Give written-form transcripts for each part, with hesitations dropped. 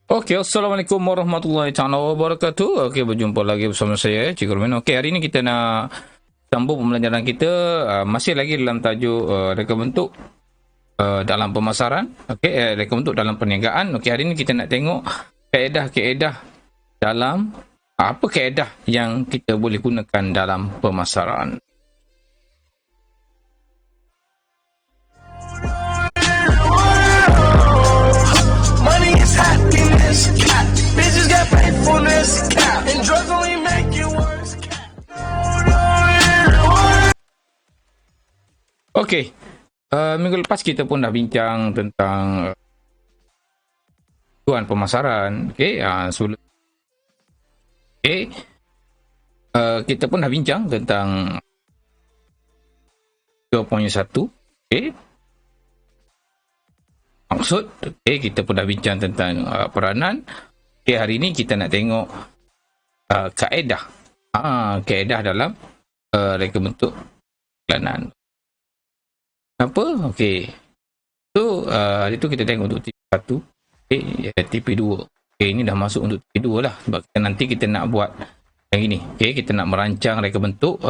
Okey, Assalamualaikum warahmatullahi taala wabarakatuh. Okey, berjumpa lagi bersama saya, Cikgu Romin. Okey, hari ini kita nak sambung pembelajaran kita masih lagi dalam tajuk reka bentuk dalam pemasaran. Okey, reka bentuk dalam perniagaan. Okey, hari ini kita nak tengok kaedah-kaedah dalam apa kaedah yang kita boleh gunakan dalam pemasaran. Money is happiness, cat. Bitches got faithfulness, cat. And drugs only make it worse, cat. Okey, minggu lepas kita pun dah bincang tentang tujuan pemasaran. Okey, sebelum kita pun dah bincang tentang 2.1. Okey, maksud. Okey, kita pun dah bincang tentang peranan. Okey, hari ini kita nak tengok kaedah. Kaedah dalam reka bentuk iklanan. Apa? Okey. So, hari tu kita tengok untuk tipe 1. Okey, tipe 2. Okey, ini dah masuk untuk tipe 2 lah. Sebab nanti kita nak buat yang ini. Okey, kita nak merancang reka bentuk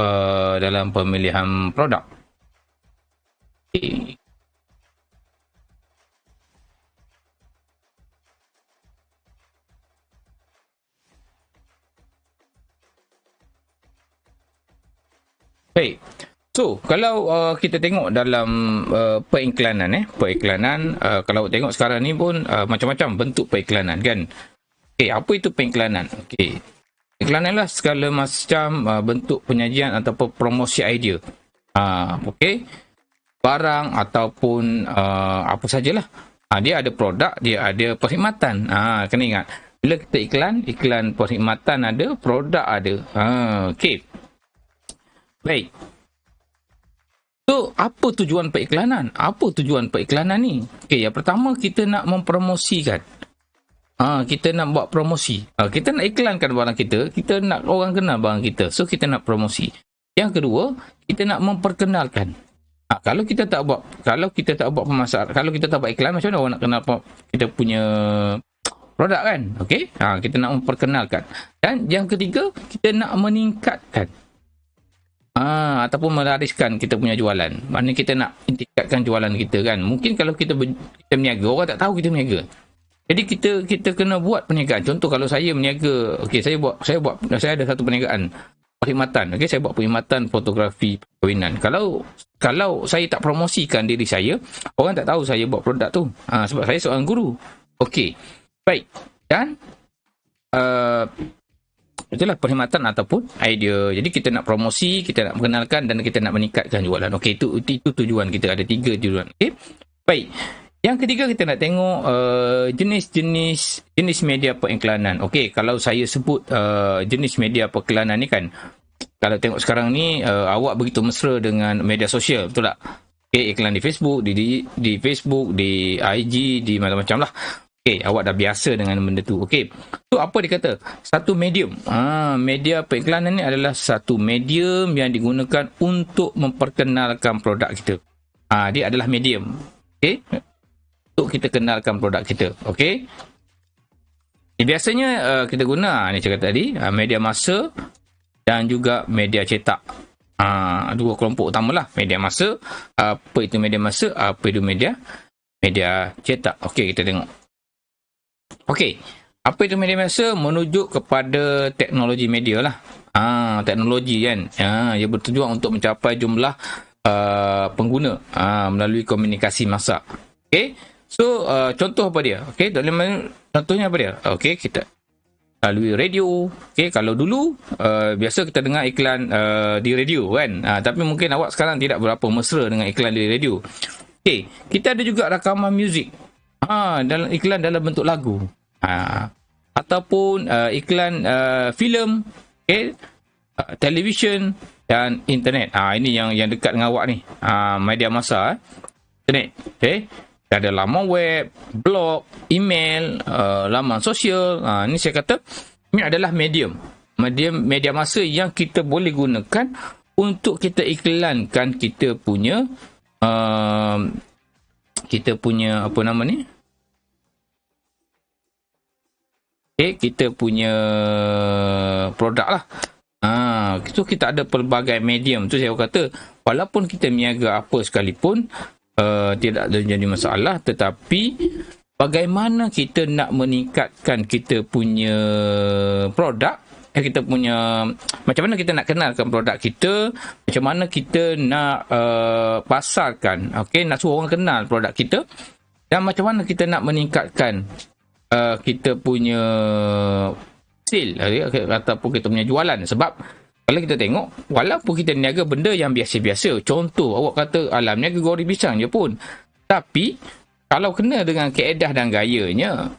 dalam pemilihan produk. Okey. Baik. So, kalau kita tengok dalam periklanan, kalau tengok sekarang ni pun macam-macam bentuk periklanan kan. Okey, apa itu periklanan? Okey. Periklanan lah segala macam bentuk penyajian ataupun promosi idea. Okey. Barang ataupun apa sajalah. Dia ada produk, dia ada perkhidmatan. Kena ingat. Bila kita iklan perkhidmatan ada, produk ada. Okey. Baik. So, apa tujuan periklanan? Apa tujuan periklanan ni? Okey, yang pertama kita nak mempromosikan. Kita nak buat promosi. Kita nak iklankan barang kita, kita nak orang kenal barang kita. So, kita nak promosi. Yang kedua, kita nak memperkenalkan. Kalau kita tak buat pemasaran, kalau kita tak buat iklan, macam mana orang nak kenal kita punya produk kan? Okey? Kita nak memperkenalkan. Dan yang ketiga, kita nak meningkatkan ataupun melariskan kita punya jualan. Maknanya kita nak tingkatkan jualan kita kan. Mungkin kalau kita berniaga, orang tak tahu kita berniaga. Jadi kita kena buat perniagaan. Contoh kalau saya berniaga, okey, saya ada satu perniagaan perkhidmatan. Okey, saya buat perkhidmatan fotografi perkahwinan. Kalau saya tak promosikan diri saya, orang tak tahu saya buat produk tu. Sebab saya seorang guru. Okey. Baik. Dan itulah perkhidmatan ataupun idea. Jadi kita nak promosi, kita nak mengenalkan dan kita nak meningkatkan jualan. Okey, itu tujuan kita. Ada 3 tujuan. Okey. Baik. Yang ketiga kita nak tengok jenis media periklanan. Okey, kalau saya sebut jenis media periklanan ni kan, kalau tengok sekarang ni awak begitu mesra dengan media sosial, betul tak? Okey, iklan di Facebook, di Facebook, di IG, di macam-macam lah. Okey, awak dah biasa dengan benda tu. Okey. So, apa dia kata? Satu medium. Media periklanan ni adalah satu medium yang digunakan untuk memperkenalkan produk kita. Dia adalah medium. Okey. Untuk kita kenalkan produk kita. Okey. Biasanya kita guna, ni cakap tadi, media massa dan juga media cetak. Dua kelompok utamalah. Media massa. Apa itu media massa? Apa itu media cetak? Okey, kita tengok. Okey, apa itu media massa? Menuju kepada teknologi media lah. Teknologi kan. Ia bertujuan untuk mencapai jumlah pengguna melalui komunikasi massa. Okey, so contoh apa dia? Okey, contohnya apa dia? Okey, kita melalui radio. Okey, kalau dulu biasa kita dengar iklan di radio kan. Tapi mungkin awak sekarang tidak berapa mesra dengan iklan di radio. Okey, kita ada juga rakaman muzik. Dalam iklan dalam bentuk lagu. Ataupun iklan filem, okay, televisyen dan internet. Ini yang dekat dengan awak ni. Media massa, internet. Okay. Ada laman web, blog, email, laman sosial. Ini saya kata ini adalah media massa yang kita boleh gunakan untuk kita iklankan kita punya apa nama ni, kita punya produk lah. Itu kita ada pelbagai medium. Tu saya kata, walaupun kita niaga apa sekalipun, tidak ada jadi masalah, tetapi bagaimana kita nak meningkatkan kita punya produk, kita punya, macam mana kita nak kenalkan produk kita, macam mana kita nak pasarkan, nak suruh orang kenal produk kita, dan macam mana kita nak meningkatkan kita punya sale ataupun kita punya jualan. Sebab kalau kita tengok, walaupun kita niaga benda yang biasa-biasa, contoh awak kata alam niaga goreng pisang je pun, tapi kalau kena dengan keedah dan gayanya,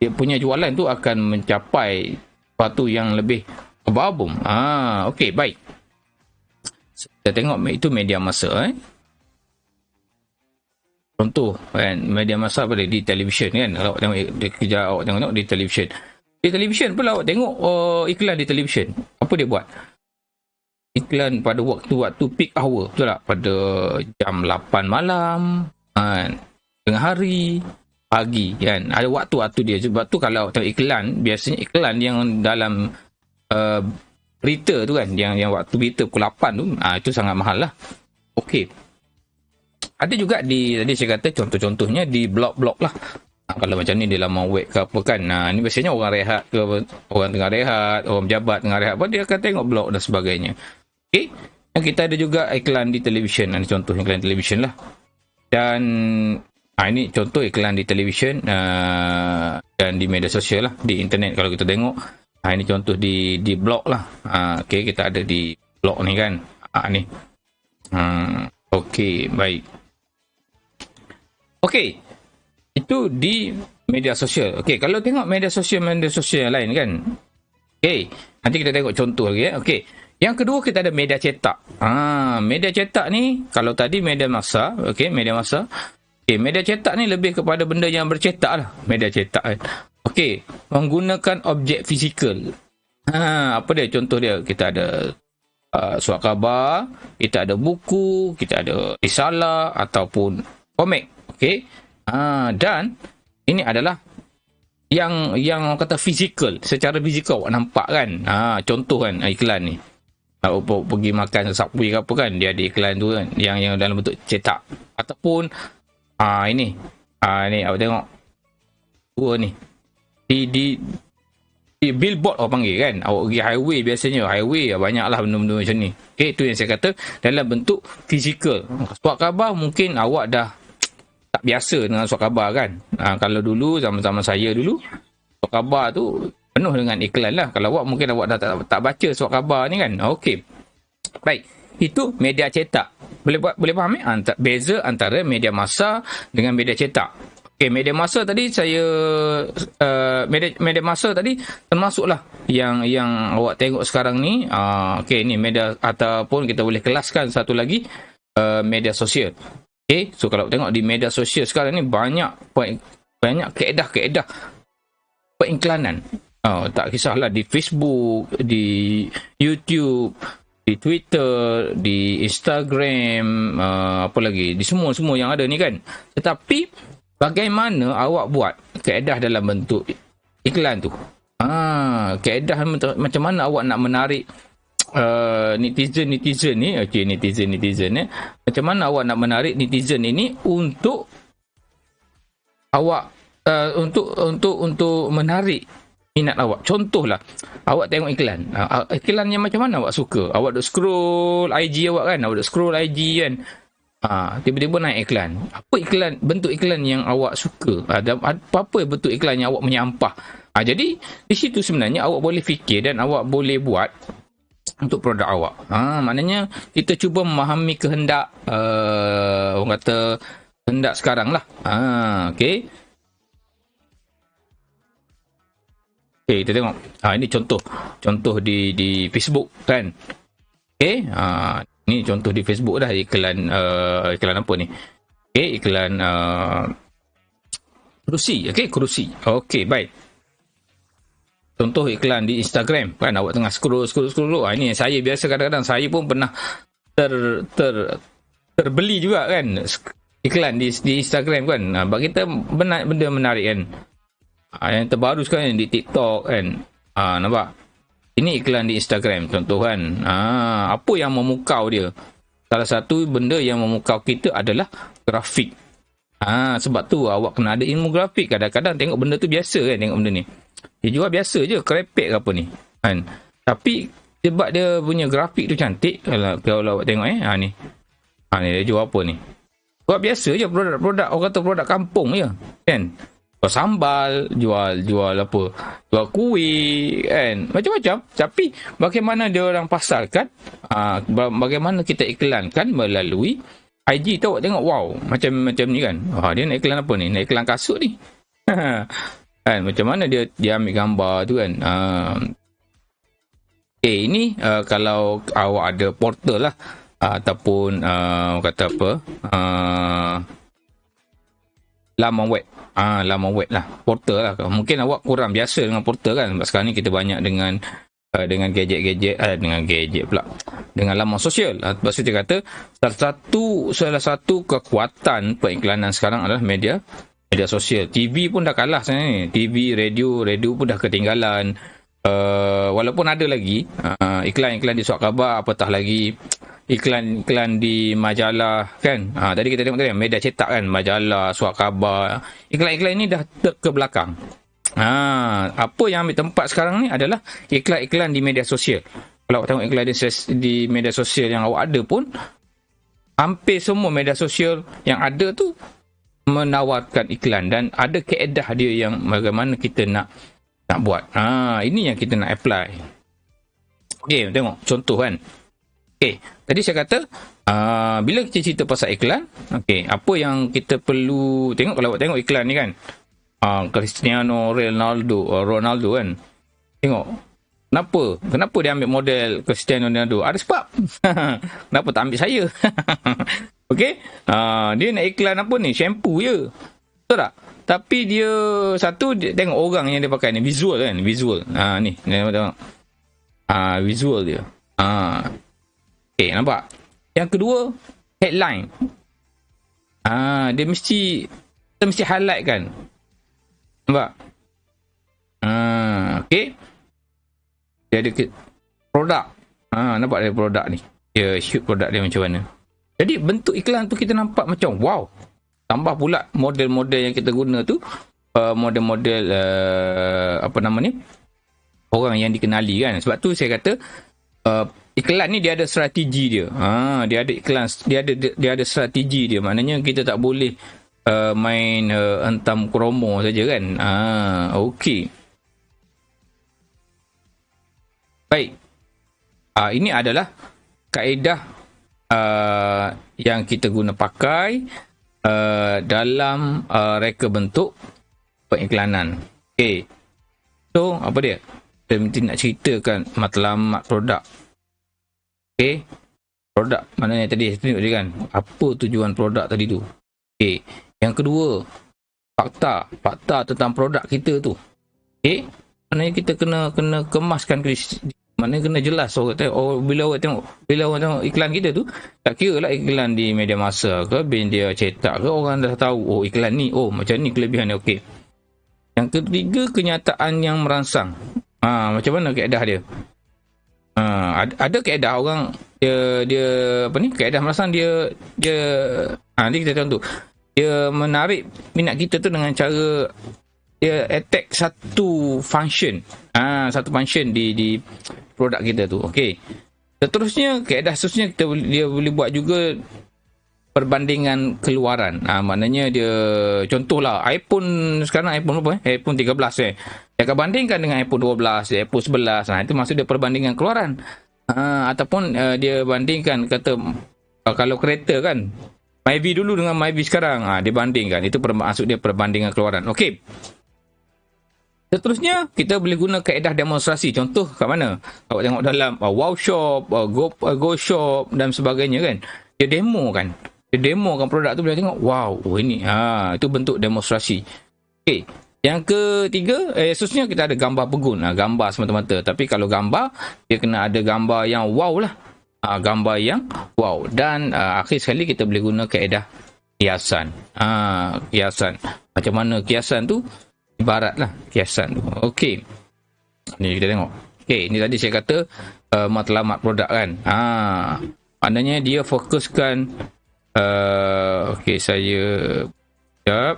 dia punya jualan tu akan mencapai sesuatu yang lebih babum. Okey, baik. Kita tengok itu media masa. Contoh kan, media masa pada di televisyen kan. Kalau awak tengok kerja awak tengok di televisyen. Di televisyen pula awak tengok iklan di televisyen. Apa dia buat? Iklan pada waktu-waktu peak hour, betul tak? Pada jam 8 malam, tengah hari, pagi kan. Ada waktu-waktu dia. Sebab tu kalau awak tengok iklan, biasanya iklan yang dalam berita tu kan, yang waktu berita pukul 8 tu, itu sangat mahal lah. Okey. Ada juga tadi saya kata contoh-contohnya di blog-blog lah. Kalau macam ni di laman web ke apa kan. Ni biasanya orang rehat ke, orang tengah rehat, orang pejabat tengah rehat apa, dia akan tengok blog dan sebagainya. Okey. Dan kita ada juga iklan di televisyen. Ini contoh iklan televisyen lah. Dan ini contoh iklan di televisyen dan di media sosial lah, di internet kalau kita tengok. Ini contoh di blog lah. Okey, kita ada di blog ni kan. Ni. Okey, baik. Okey. Itu di media sosial. Okey, kalau tengok media sosial lain kan. Okey, nanti kita tengok contoh lagi ya. Okey. Yang kedua kita ada media cetak. Media cetak ni kalau tadi media masa, okey, media masa. Okey, media cetak ni lebih kepada benda yang bercetak lah, media cetak kan. Okey, menggunakan objek fizikal. Apa dia contoh dia? Kita ada surat khabar, kita ada buku, kita ada risalah ataupun komik. Okey. Dan ini adalah yang orang kata fizikal, secara fizikal awak nampak kan. Contoh kan iklan ni. Awak pergi makan Subway ke apa kan, dia ada iklan tu kan, yang dalam bentuk cetak. Ataupun ini awak tengok dua ni di billboard awak panggil kan. Awak pergi highway, biasanya highway banyaklah benda-benda macam ni. Okey, itu yang saya kata dalam bentuk fizikal. Surat khabar mungkin awak dah tak biasa dengan surat khabar kan. Kalau dulu zaman-zaman saya dulu, surat khabar tu penuh dengan iklan lah. Kalau awak mungkin awak dah tak baca surat khabar ni kan. Okey. Baik, itu media cetak. Boleh faham beza antara media masa dengan media cetak. Okey, media masa tadi media masa tadi termasuklah yang awak tengok sekarang ni. Okey, ni media, ataupun kita boleh kelaskan satu lagi, media sosial. Okey, so kalau tengok di media sosial sekarang ni banyak kaedah periklanan. Tak kisahlah di Facebook, di YouTube, di Twitter, di Instagram, apa lagi, di semua yang ada ni kan. Tetapi bagaimana awak buat kaedah dalam bentuk iklan tu? Kaedah macam mana awak nak menarik netizen ni. Okey, netizen ni. Macam mana awak nak menarik netizen ini untuk awak untuk menarik minat awak. Contohlah, awak tengok iklan. Iklan yang macam mana awak suka? Awak duk scroll IG awak kan? Awak duk scroll IG kan? Tiba-tiba naik iklan. Apa bentuk iklan yang awak suka? Apa bentuk iklan yang awak menyampah? Jadi di situ sebenarnya awak boleh fikir dan awak boleh buat untuk produk awak. Maknanya kita cuba memahami kehendak orang kata kehendak sekarang lah. Okey. Okey, kita tengok. Ini contoh di Facebook kan. Okey. Ni contoh di Facebook dah, iklan apa ni? Okey, iklan kerusi. Okey, kerusi. Okey, baik. Contoh iklan di Instagram kan, awak tengah scroll. Ini saya biasa, kadang-kadang saya pun pernah terbeli juga kan iklan di Instagram kan. Bagi kita benda menarik kan. Yang terbaru sekarang di TikTok kan. Nampak? Ini iklan di Instagram contoh kan. Apa yang memukau dia? Salah satu benda yang memukau kita adalah grafik. Sebab tu awak kena ada ilmu grafik. Kadang-kadang tengok benda tu biasa kan, tengok benda ni. Dia jual biasa je, kerepek ke apa ni. Kan? Tapi sebab dia punya grafik tu cantik, kalau awak tengok ni. Ni dia jual apa ni? Buat biasa je produk-produk, orang kata produk kampung je. Kan? Jual sambal, jual apa? Jual kuih, kan? Macam-macam. Tapi bagaimana dia orang pasarkan? Bagaimana kita iklankan melalui IG tu awak tengok, wow, macam ni kan. Dia nak iklan apa ni? Nak iklan kasut ni. Kan, macam mana dia ambil gambar tu kan. Ini kalau awak ada portal lah, ataupun kata apa, laman web. Laman web lah, portal lah. Mungkin awak kurang biasa dengan portal kan, sebab sekarang ni kita banyak dengan gadget-gadget, dengan laman sosial. Sebab saya kata salah satu kekuatan periklanan sekarang adalah media sosial. TV pun dah kalah sebenarnya. TV, radio pun dah ketinggalan. Walaupun ada lagi iklan-iklan di surat khabar, apatah lagi iklan di majalah kan. Tadi kita tengok tadi media cetak kan, majalah, surat khabar. Iklan-iklan ini dah ke belakang. Apa yang ambil tempat sekarang ni adalah iklan-iklan di media sosial. Kalau awak tengok iklan di media sosial yang awak ada pun, hampir semua media sosial yang ada tu menawarkan iklan, dan ada kaedah dia yang bagaimana kita nak buat. Ini yang kita nak apply. Okey, tengok contoh kan. Okey, tadi saya kata bila kita cerita pasal iklan, okey, apa yang kita perlu tengok kalau awak tengok iklan ni kan. Cristiano Ronaldo kan. Tengok. Kenapa dia ambil model Cristiano Ronaldo? Ada sebab. Kenapa tak ambil saya? Okey. Dia nak iklan apa ni? Shampoo je. Betul tak? Tapi dia tengok orang yang dia pakai ni, visual kan, visual. Ni tengok. Visual dia. Okey, nampak? Yang kedua, headline. Dia mesti highlight kan. Nampak? Okey. Dia ada produk. Nampak ada produk ni. Dia shoot produk dia macam mana. Jadi bentuk iklan tu kita nampak macam wow. Tambah pula model-model yang kita guna tu, model-model apa nama ni, orang yang dikenali kan. Sebab tu saya kata iklan ni dia ada strategi dia. Dia ada iklan, dia ada strategi dia. Maknanya kita tak boleh main hentam kromo saja kan. Okey. Baik. Ini adalah kaedah yang kita guna pakai dalam reka bentuk periklanan. Okey. So, apa dia? Kita mesti nak ceritakan matlamat produk. Okey. Produk. Maknanya tadi saya tunjuk je kan. Apa tujuan produk tadi tu. Okey. Yang kedua, fakta tentang produk kita tu. Okey. Maknanya kita kena kemaskan, maknanya kena jelas. Bila orang tengok iklan kita tu, tak kira lah iklan di media masa ke, media cetak ke, orang dah tahu iklan ni, macam ni kelebihan dia. Okey. Yang ketiga, kenyataan yang merangsang. Macam mana kaedah dia? Ada kaedah orang dia apa ni, kaedah merangsang dia nanti kita contoh. Dia menarik minat kita tu dengan cara dia attack satu function. Satu function di produk kita tu. Okey. Seterusnya, kaedah seterusnya dia boleh buat juga perbandingan keluaran. Maknanya dia contohlah iPhone sekarang, iPhone apa? iPhone 13 Dia akan bandingkan dengan iPhone 12, iPhone 11. Itu maksud dia perbandingan keluaran. Ataupun dia bandingkan, kata kalau kereta kan, Myvi dulu dengan Myvi sekarang. Dia bandingkan. Itu maksud dia perbandingan keluaran. Okey. Seterusnya, kita boleh guna kaedah demonstrasi. Contoh kat mana? Awak tengok dalam Wow Shop, Go Shop dan sebagainya kan. Dia demo kan. Dia demokan produk tu, boleh tengok. Wow, ini. Itu bentuk demonstrasi. Okey. Yang ketiga, seterusnya kita ada gambar pegun. Gambar semata-mata. Tapi kalau gambar, dia kena ada gambar yang wow lah. Gambar yang wow. Dan akhir sekali kita boleh guna kaedah kiasan. Kiasan. Macam mana kiasan tu? ibarat lah kiasan tu. Okey, ni kita tengok. Okey, ni tadi saya kata matlamat produk kan. Maknanya dia fokuskan okey, saya sekejap.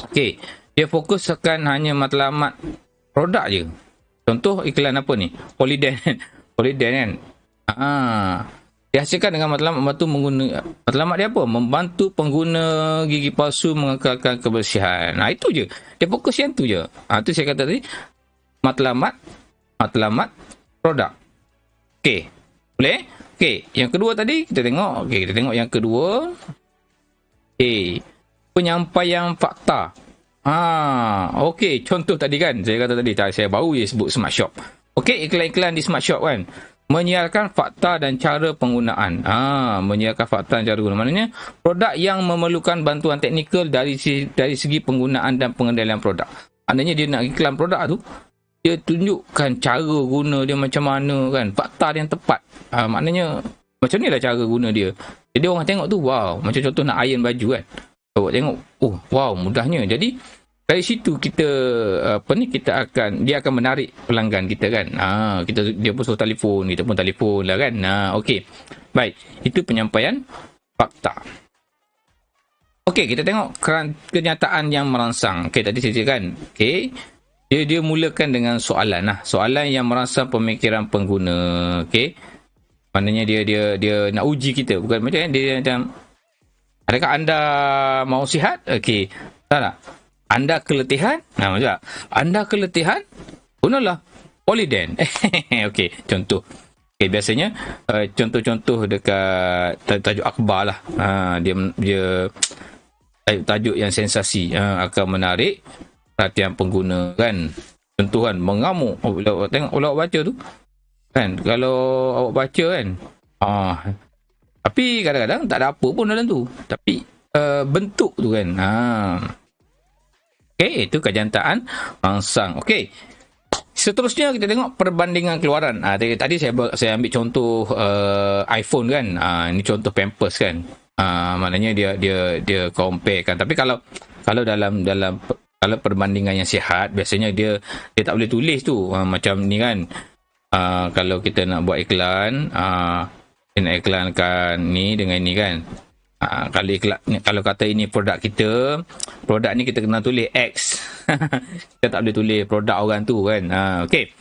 Okey, dia fokuskan hanya matlamat produk je. Contoh iklan apa ni? Polydent. Polydent kan. Dihasilkan dengan matlamat matlamat dia apa? Membantu pengguna gigi palsu mengekalkan kebersihan. Itu je. Dia fokus yang tu je. Tu saya kata tadi matlamat produk. Okey. Boleh? Okey, yang kedua tadi kita tengok. Okey, kita tengok yang kedua. Okey. Penyampaian fakta. Okey, contoh tadi kan saya kata tadi, saya baru je sebut Smart Shop. Okey, iklan-iklan di Smart Shop kan menyiarkan fakta dan cara penggunaan. Menyiarkan fakta dan cara penggunaan. Maknanya produk yang memerlukan bantuan teknikal dari segi penggunaan dan pengendalian produk. Maknanya dia nak iklan produk tu, dia tunjukkan cara guna dia macam mana kan, fakta yang tepat. Maknanya macam ni lah cara guna dia. Jadi orang tengok tu, wow, macam contoh nak iron baju kan. Awak tengok, oh wow, mudahnya. Jadi dari situ kita dia akan menarik pelanggan kita kan. Dia pun suruh telefon, kita pun telefon lah kan. Okey. Baik, itu penyampaian fakta. Okey, kita tengok kenyataan yang merangsang. Okey, tadi saya cakapkan. Okey. Dia mulakan dengan soalan lah. Soalan yang merangsang pemikiran pengguna. Okey. Maknanya dia nak uji kita, bukan macam dia macam, adakah anda mau sihat? Okey. Tak. Anda keletihan? Macam anda keletihan? Gunalah Polydent. Okey, contoh. Okey, biasanya contoh-contoh dekat tajuk akhbar lah. Dia tajuk yang sensasi akan menarik perhatian pengguna kan. Contoh kan, mengamuk. Awak tengok, awak baca tu kan, kalau awak baca kan, tapi kadang-kadang tak ada apa pun dalam tu, tapi bentuk tu kan. Okey, itu kejantaan rangsang. Okey, seterusnya kita tengok perbandingan keluaran. Tadi saya ambil contoh iPhone kan. Ini contoh Pampers kan. Maknanya dia compare kan. Tapi kalau dalam kalau perbandingan yang sihat, biasanya dia tak boleh tulis tu. Macam ni kan. Kalau kita nak buat iklan, kita nak iklankan ni dengan ni kan. Kalau kata ini produk kita, produk ni kita kena tulis X. Kita tak boleh tulis produk orang tu kan. Okey.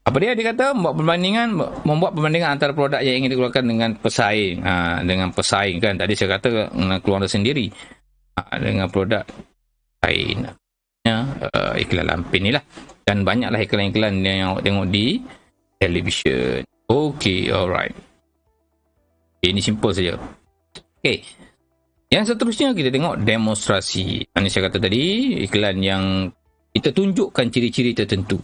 Apa dia kata? Membuat perbandingan antara produk yang ingin dikeluarkan dengan pesaing. Dengan pesaing kan. Tadi saya kata keluar sendiri. Dengan produk lain. Iklan lampin ni lah. Dan banyaklah iklan-iklan yang awak tengok di television. Okey, alright. Ini simple saja. Okey. Yang seterusnya kita tengok demonstrasi. Ini saya kata tadi, iklan yang kita tunjukkan ciri-ciri tertentu.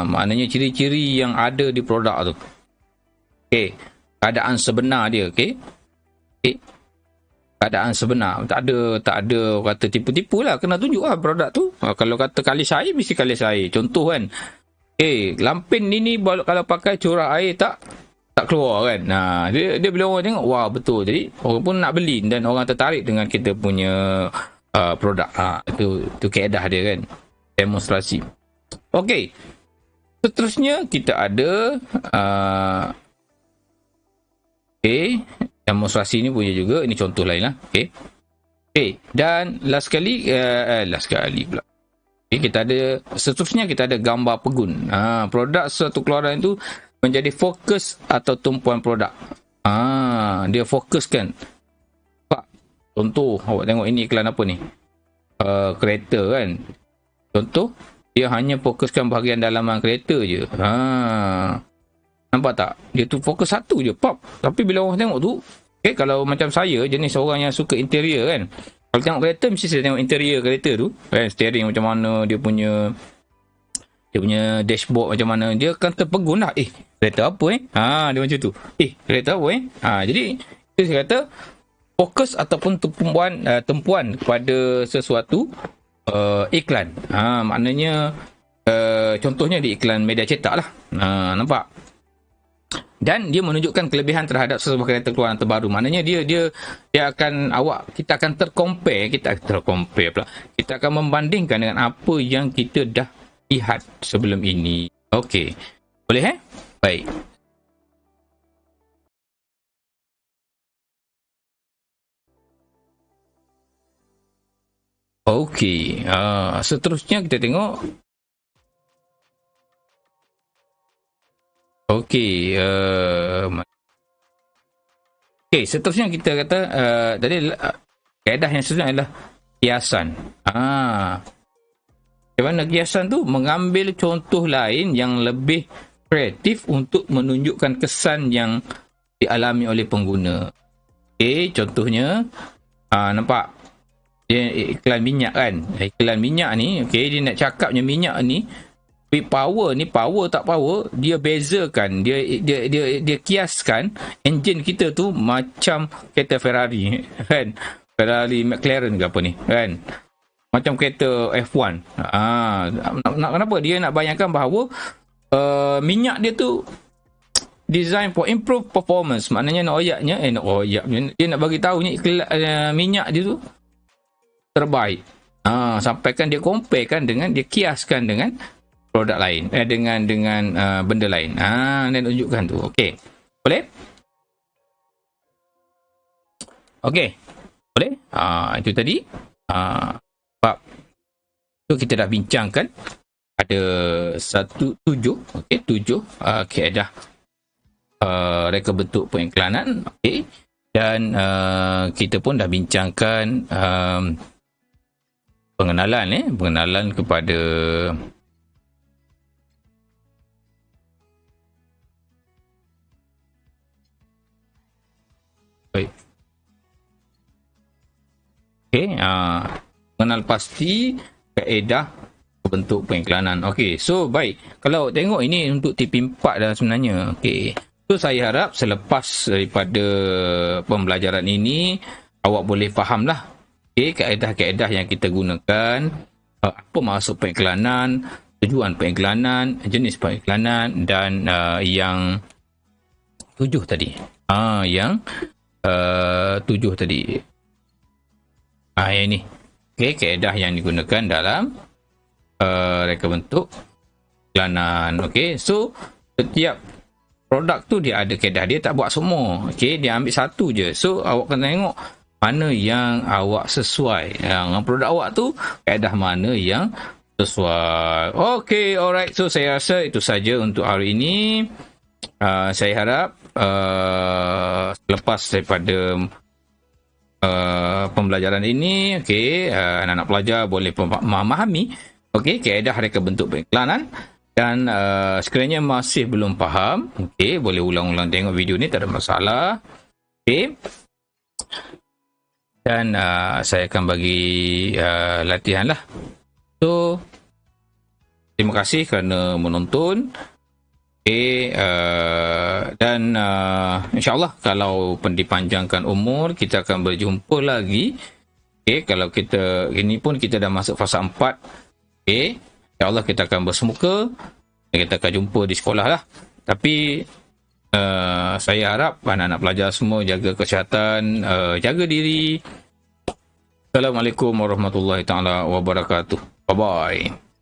Maknanya ciri-ciri yang ada di produk tu. Okey. Keadaan sebenar dia, okey. Okey. Keadaan sebenar. Tak ada kata tipu-tipu lah. Kena tunjuklah produk tu. Kalau kata kalis air, mesti kalis air. Contoh kan. Lampin ni kalau pakai curah air tak keluar kan. Dia bila orang tengok, wah betul. Jadi orang pun nak beli dan orang tertarik dengan kita punya produk. Itu kaedah dia kan. Demonstrasi. Okey. Seterusnya kita ada demonstrasi ni punya juga. Ini contoh lain lah. Okey. Dan last sekali pula. Kita ada, seterusnya kita ada gambar pegun. Produk satu keluaran itu menjadi fokus atau tumpuan produk. Dia fokuskan. Contoh, awak tengok ini iklan apa ni? Kereta kan. Contoh, dia hanya fokuskan bahagian dalaman kereta je. Nampak tak? Dia tu fokus satu je, pop. Tapi bila orang tengok tu, kalau macam saya, jenis orang yang suka interior kan. Kalau tengok kereta, mesti saya tengok interior kereta tu. Steering macam mana, dia punya dashboard macam mana. Dia akan terpegun lah. Kereta apa dia macam tu. Kereta apa jadi, itu saya kata, fokus ataupun tumpuan kepada sesuatu iklan. Maknanya, contohnya di iklan media cetak lah. Nampak? dan dia menunjukkan kelebihan terhadap sebuah kereta keluaran terbaru. Maknanya dia akan kita akan tercompare pula. Kita akan membandingkan dengan apa yang kita dah lihat sebelum ini. Okey. Boleh Baik. Okey. Seterusnya kita tengok. Okey. Okey, seterusnya kita kata tadi kaedah yang seterusnya adalah kiasan. Macam mana kiasan tu? Mengambil contoh lain yang lebih kreatif untuk menunjukkan kesan yang dialami oleh pengguna. Okey, contohnya nampak dia iklan minyak kan. Iklan minyak ni, okey, dia nak cakapnya minyak ni power tak power, dia bezakan, dia kiaskan enjin kita tu macam kereta Ferrari kan, Ferrari McLaren ke apa ni kan, macam kereta F1. Kenapa dia nak bayangkan bahawa minyak dia tu design for improve performance, maknanya dia nak bagi tahunya minyak dia tu terbaik. Sampaikan dia comparekan dengan, dia kiaskan dengan produk lain, dengan benda lain. Dan tunjukkan tu. Okey. Boleh? Okey. Boleh? Itu tadi. Bab tu kita dah bincangkan. Ada 7. Okey, 7 kaedah reka bentuk pengiklanan. Okey. Dan kita pun dah bincangkan pengenalan kepada baik. Okey, mengenal pasti kaedah bentuk pengiklanan. Okey, so baik. Kalau tengok ini untuk TP4 dah sebenarnya. Okey. So saya harap selepas daripada pembelajaran ini awak boleh fahamlah kaedah-kaedah yang kita gunakan, apa maksud pengiklanan, tujuan pengiklanan, jenis pengiklanan, dan yang 7 tadi. Yang 7 tadi. Yang ini. Okey, kaedah yang digunakan dalam reka bentuk pengiklanan. Okey, so setiap produk tu dia ada kaedah, dia tak buat semua. Okey, dia ambil satu je. So awak kena tengok mana yang awak sesuai. Yang produk awak tu kaedah mana yang sesuai. Okey, alright. So saya rasa itu saja untuk hari ini. Saya harap selepas daripada pembelajaran ini, okey, anak-anak pelajar boleh memahami kaedah reka bentuk pengiklanan. Dan sekiranya masih belum faham, okey, boleh ulang-ulang tengok video ni, tak ada masalah. Okey. Dan saya akan bagi latihan lah. So terima kasih kerana menonton. Dan insyaAllah kalau dipanjangkan umur, kita akan berjumpa lagi. Kalau kita ini pun kita dah masuk fasa 4. InsyaAllah kita akan bersemuka. Kita akan jumpa di sekolah lah. Tapi saya harap anak-anak pelajar semua jaga kesihatan, jaga diri. Assalamualaikum warahmatullahi taala wabarakatuh. Bye bye.